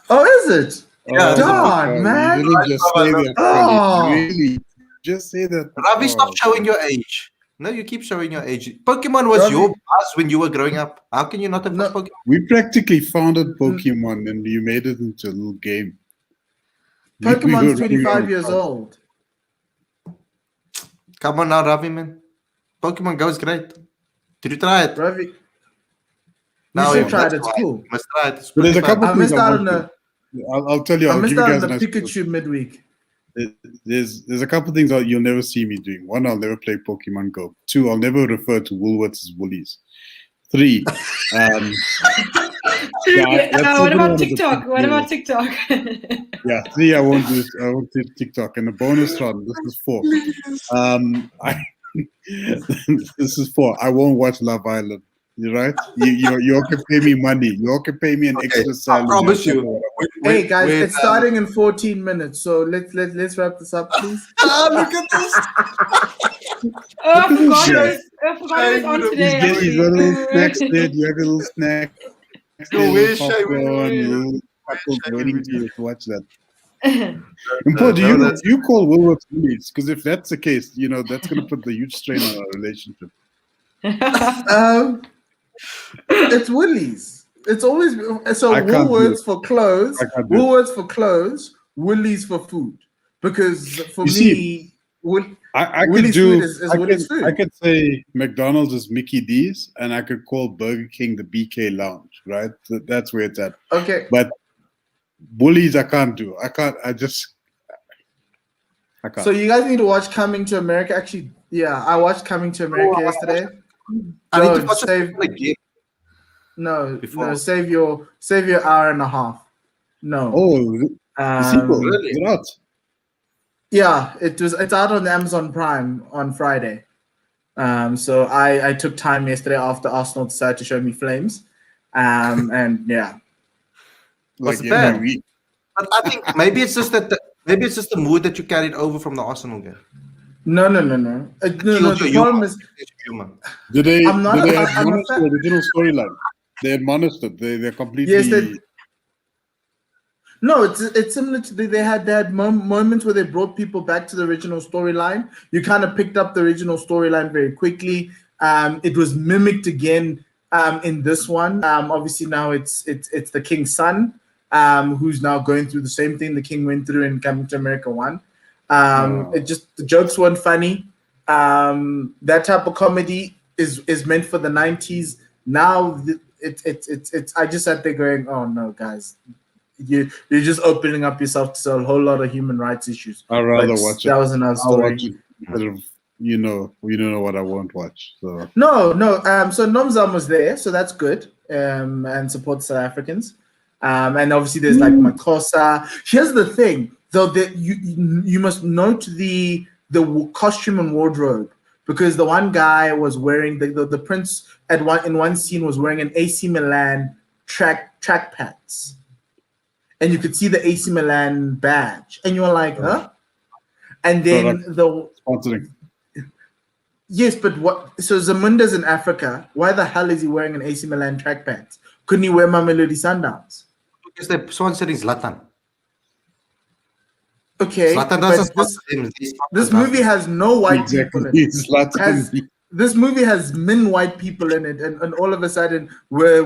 Oh, is it? Yeah, Darn, man. You really just say that. Oh. Really, just say that. Ravi, stop showing your age. No, you keep showing your age. Pokemon was Ravi- your buzz when you were growing up. How can you not have No. Pokemon? We practically founded Pokemon, and you made it into a little game. We were Pokemon's running 25 around. years old. Come on now, Ravi, man. Pokemon Go is great. Did you try it? Ravi, No, should you try it, must it's try cool. You must try it. It's But there's a pretty fun. couple I things missed I out want on to. I'll tell you. I I'll missed give you out guys on a the nice. Pikachu midweek. There's a couple things you'll never see me doing. One, I'll never play Pokemon Go. Two, I'll never refer to Woolworths as Woolies. Three, Yeah, that's what also about one of the TikTok? big What about deals. TikTok? Yeah, 3 I won't do. I won't do TikTok. And the bonus round, this is 4. I this is 4. I won't watch Love Island. You're right. You all can pay me money. You all can pay me an Okay, extra I salary. promise you. Hey guys, with, it's starting in 14 minutes, so let's wrap this up, please. look at this. Oh, I forgot Yeah. I forgot it was on Shame today. He's getting his own little Actually. snacks there. You have your little snacks there, No, little where's Shame? popcorn, little popcorn Shame waiting video? to watch that. And Paul, No, that's- do you call Woolworths Woolies? Because if that's the case, that's going to put the huge strain on our relationship. It's Woolies. It's always so I can't do Woolworths it. for clothes, I can't do it. Woolworths for clothes, Woolies for food. Because for You me, see, I could Woolies do. food is Woolies food. I could say McDonald's is Mickey D's, and I could call Burger King the BK Lounge. Right, that's where it's at. Okay. But Woolies, I can't do. I can't. I can't. So you guys need to watch Coming to America. Actually, yeah, I watched Coming to America yesterday. I need to Don't watch save- it again. No, Before. no, save your hour and a half. No. Oh, the sequel. really? Is it out? Yeah, it's out on Amazon Prime on Friday. So I took time yesterday after Arsenal decided to show me flames. And yeah. Was Like it bad? every week. But I think maybe it's just that maybe it's just the mood that you carried over from the Arsenal game. No. No, Killed the your problem humor. is Humor. Did they I'm not- did they I'm a admonish fan- the original storyline? They admonished it. They're completely. Yes, no, it's similar to they had moments where they brought people back to the original storyline. You kind of picked up the original storyline very quickly. It was mimicked again in this one. Obviously now it's the king's son, who's now going through the same thing the king went through in Coming to America 1. It just the jokes weren't funny. That type of comedy is meant for the 90s. Now it's I just sat there going, oh no, guys. You're just opening up yourself to a whole lot of human rights issues. I'd rather But watch it. That was another I'll story. watch it instead of we don't know what I won't watch. So No. So Nomzam was there, so that's good. And support South Africans. And obviously there's like Makosa. Here's the thing, though, that you must note the costume and wardrobe, because the one guy was wearing the prince in one scene was wearing an AC Milan track pants. And you could see the AC Milan badge, and you were like, huh? And then sponsoring. Yes, but what? So Zamunda's in Africa. Why the hell is he wearing an AC Milan track pants? Couldn't he wear Mamelodi Sundowns? Because they're sponsoring Zlatan. Okay, Zlatan but doesn't sponsor him. this movie has no white people in it. Zlatan. This movie has min white people in it, and all of a sudden we're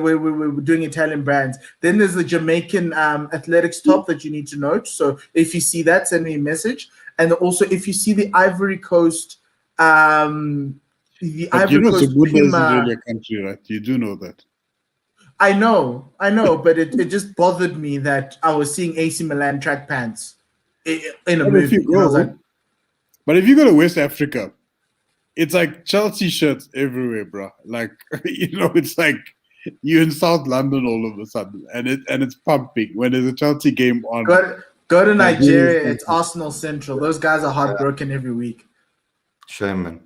doing Italian brands. Then there's the Jamaican athletics top that you need to note. So if you see that, send me a message. And also if you see the Ivory Coast, Zamunda isn't really a country, right? You do know that. I know, but it just bothered me that I was seeing AC Milan track pants in a movie. But if you go to West Africa, it's like Chelsea shirts everywhere, bro. Like, it's like you're in South London all of a sudden, and it's pumping when there's a Chelsea game on. Go to Nigeria, it's Arsenal Central. Those guys are heartbroken every week. Shame, man.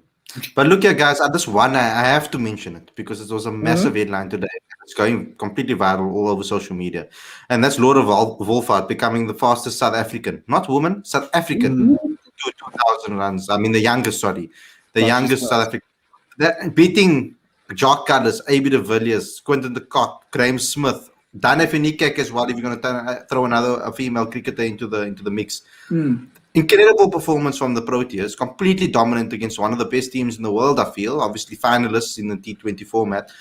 But look here, guys, at this one, I have to mention it because it was a massive headline today. It's going completely viral all over social media. And that's Laura Wolfhard becoming the fastest South African, not woman, South African, to 2,000 runs. I mean, the youngest, sorry. The youngest South African. Beating Jock Cullis, A.B. de Villiers, Quinton de Kock, Graham Smith, Dana Finikek as well, if you're going to throw a female cricketer into the mix. Incredible performance from the Proteas, completely dominant against one of the best teams in the world, I feel. Obviously, finalists in the T20 format.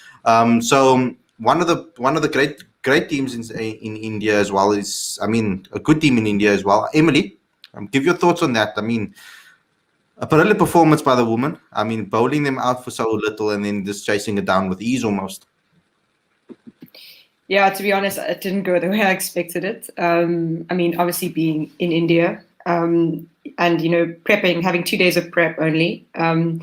So one of the great teams in India as well is, I mean, a good team in India as well. Emily, give your thoughts on that. I mean, a brilliant performance by the woman. I mean, bowling them out for so little and then just chasing it down with ease almost. Yeah, to be honest, it didn't go the way I expected it. I mean, obviously being in India and, prepping, having 2 days of prep only, and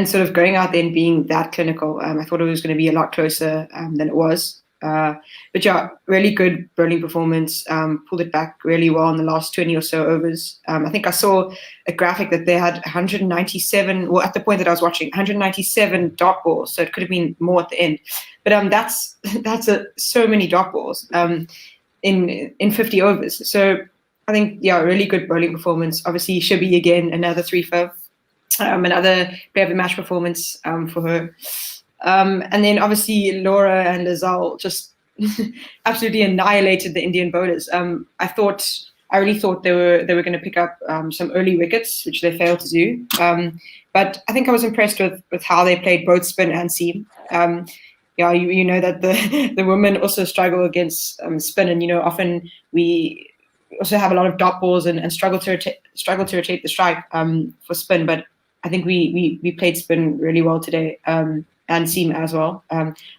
sort of going out there and being that clinical. I thought it was going to be a lot closer than it was. But yeah, really good bowling performance. Pulled it back really well in the last 20 or so overs. I think I saw a graphic that they had 197, well, at the point that I was watching, 197 dot balls. So it could have been more at the end. But that's so many dot balls in 50 overs. So I think, yeah, really good bowling performance. Obviously, Shibby again, another 3-for. Another player of the match performance for her. And then obviously Laura and Lizelle just absolutely annihilated the Indian bowlers. I really thought they were going to pick up some early wickets, which they failed to do. But I think I was impressed with how they played both spin and seam. Yeah, you know that the women also struggle against spin, and often we also have a lot of dot balls and struggle to rotate the strike for spin. But I think we played spin really well today. And seam as well.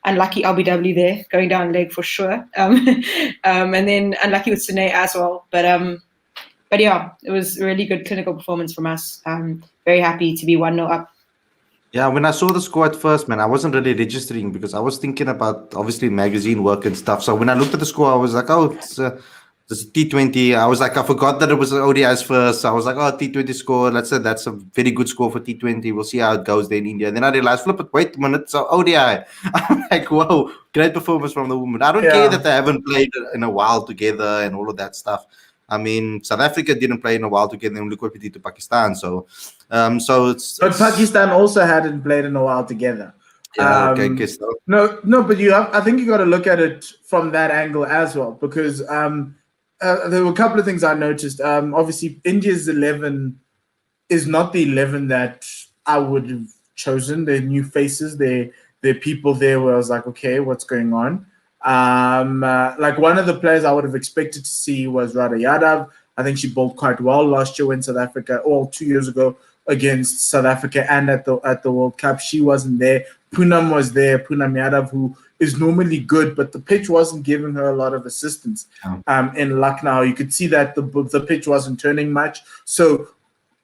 Unlucky LBW there, going down leg for sure. And then unlucky with Sine as well. But yeah, it was a really good clinical performance from us. Very happy to be 1-0 up. Yeah, when I saw the score at first, man, I wasn't really registering because I was thinking about obviously magazine work and stuff. So when I looked at the score, I was like, oh, it's T20. I was like, I forgot that it was ODIs first. So I was like, oh, T20 score. Let's say that's a very good score for T20. We'll see how it goes there in India. And then I realized, flip it, wait a minute. So ODI. I'm like, whoa, great performance from the women. I don't care that they haven't played in a while together and all of that stuff. I mean, South Africa didn't play in a while together, and look what we did to Pakistan. So But Pakistan also hadn't played in a while together. Yeah, okay, guess so. No, but I think you got to look at it from that angle as well, because there were a couple of things I noticed. Obviously, India's 11 is not the 11 that I would have chosen. They're new faces. They're people there where I was like, okay, what's going on? Like one of the players I would have expected to see was Radha Yadav. I think she bowled quite well last year when South Africa, or 2 years ago against South Africa and at the World Cup. She wasn't there. Poonam was there. Poonam Yadav, who is normally good, but the pitch wasn't giving her a lot of assistance. In Lucknow, you could see that the pitch wasn't turning much. So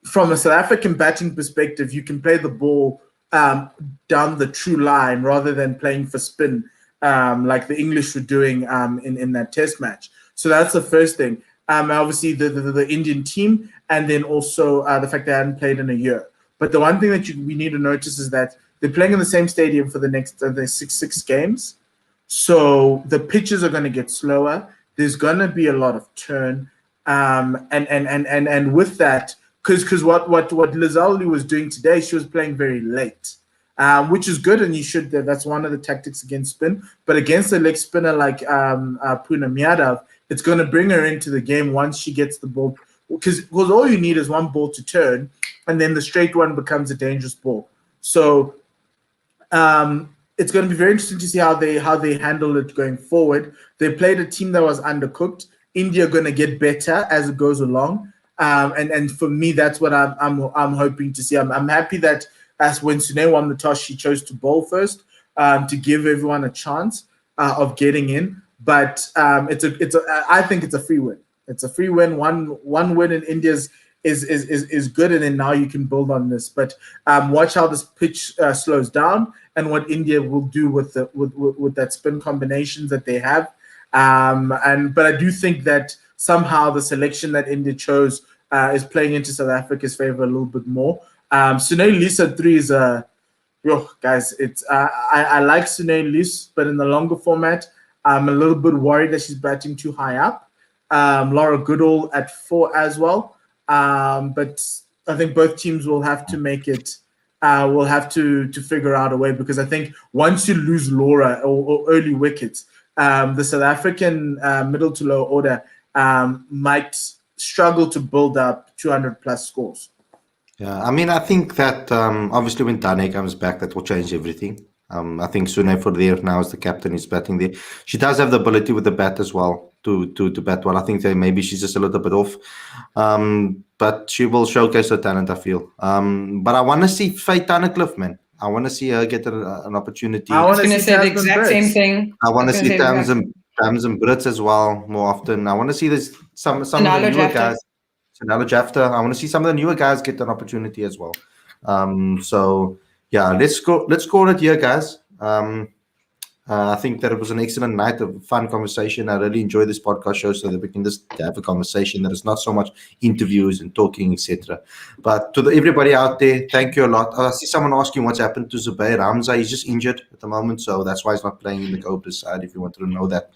from a South African batting perspective, you can play the ball down the true line rather than playing for spin like the English were doing in that test match. So that's the first thing. Obviously, the Indian team, and then also the fact they hadn't played in a year. But the one thing that we need to notice is that they're playing in the same stadium for the next six games. So the pitches are going to get slower. There's going to be a lot of turn. And with that, because what Lizelle was doing today, she was playing very late. Which is good, and you should. That's one of the tactics against spin. But against a leg spinner like Poonam Yadav, it's going to bring her into the game once she gets the ball. Because all you need is one ball to turn, and then the straight one becomes a dangerous ball. So it's going to be very interesting to see how they handle it going forward. They played a team that was undercooked. India are going to get better as it goes along, and for me, that's what I'm hoping to see. I'm happy that. As when Sune won the toss, she chose to bowl first to give everyone a chance of getting in. But I think it's a free win. It's a free win. One win in India's is good, and then now you can build on this. But watch how this pitch slows down and what India will do with that spin combinations that they have. But I do think that somehow the selection that India chose is playing into South Africa's favor a little bit more. Sunil Lisa 3 is guys. It's I like Sunil Lisa, but in the longer format, I'm a little bit worried that she's batting too high up. Laura Goodall at 4 as well. But I think both teams will have to make it. Will have to figure out a way, because I think once you lose Laura or early wickets, the South African middle to low order might struggle to build up 200 plus scores. Yeah, I mean, I think that obviously when Tane comes back, that will change everything. I think Sune for there now as the captain is batting there. She does have the ability with the bat as well to bat well. I think that maybe she's just a little bit off, but she will showcase her talent, I feel. But I want to see Faye Tunnicliffe, man. I want to see her get an opportunity. I was going to say the exact same thing. I want to see Tamsin Brits as well more often. I want to see some of the newer guys. Sanala Jafta. I want to see some of the newer guys get an opportunity as well. So yeah, let's go at it here, guys. I think that it was an excellent night, a fun conversation. I really enjoy this podcast show so that we can just have a conversation that is not so much interviews and talking, etc. But to everybody out there, thank you a lot. I see someone asking what's happened to Zubair Hamza. He's just injured at the moment, so that's why he's not playing in the Cobra side, if you wanted to know that.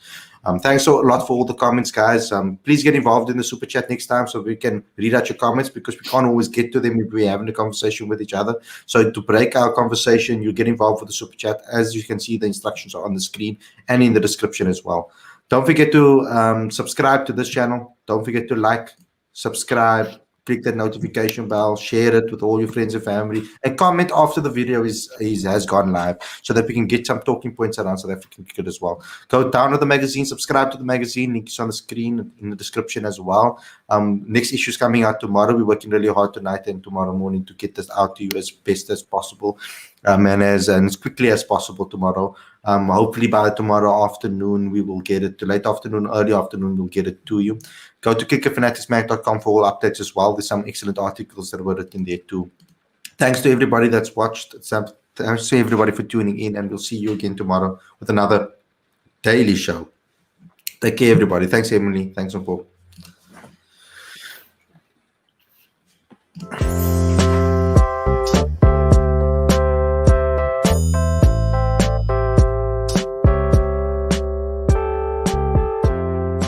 Thanks a lot for all the comments, guys. Please get involved in the super chat next time so we can read out your comments, because we can't always get to them if we're having a conversation with each other. So to break our conversation, you get involved with the super chat. As you can see, the instructions are on the screen and in the description as well. Don't forget to subscribe to this channel. Don't forget to like, subscribe, click that notification bell, share it with all your friends and family, and comment after the video has gone live so that we can get some talking points around South African cricket as well. Go download the magazine, subscribe to the magazine. Link is on the screen in the description as well. Next issue is coming out tomorrow. We're working really hard tonight and tomorrow morning to get this out to you as best as possible, and as quickly as possible tomorrow. Hopefully by tomorrow afternoon, we will get it. To late afternoon, early afternoon, we'll get it to you. Go to cricketfanaticsmag.com for all updates as well. There's some excellent articles that were written there too. Thanks to everybody that's watched. Thanks to everybody for tuning in, and we'll see you again tomorrow with another daily show. Take care, everybody. Thanks, Emily. Thanks, Paul.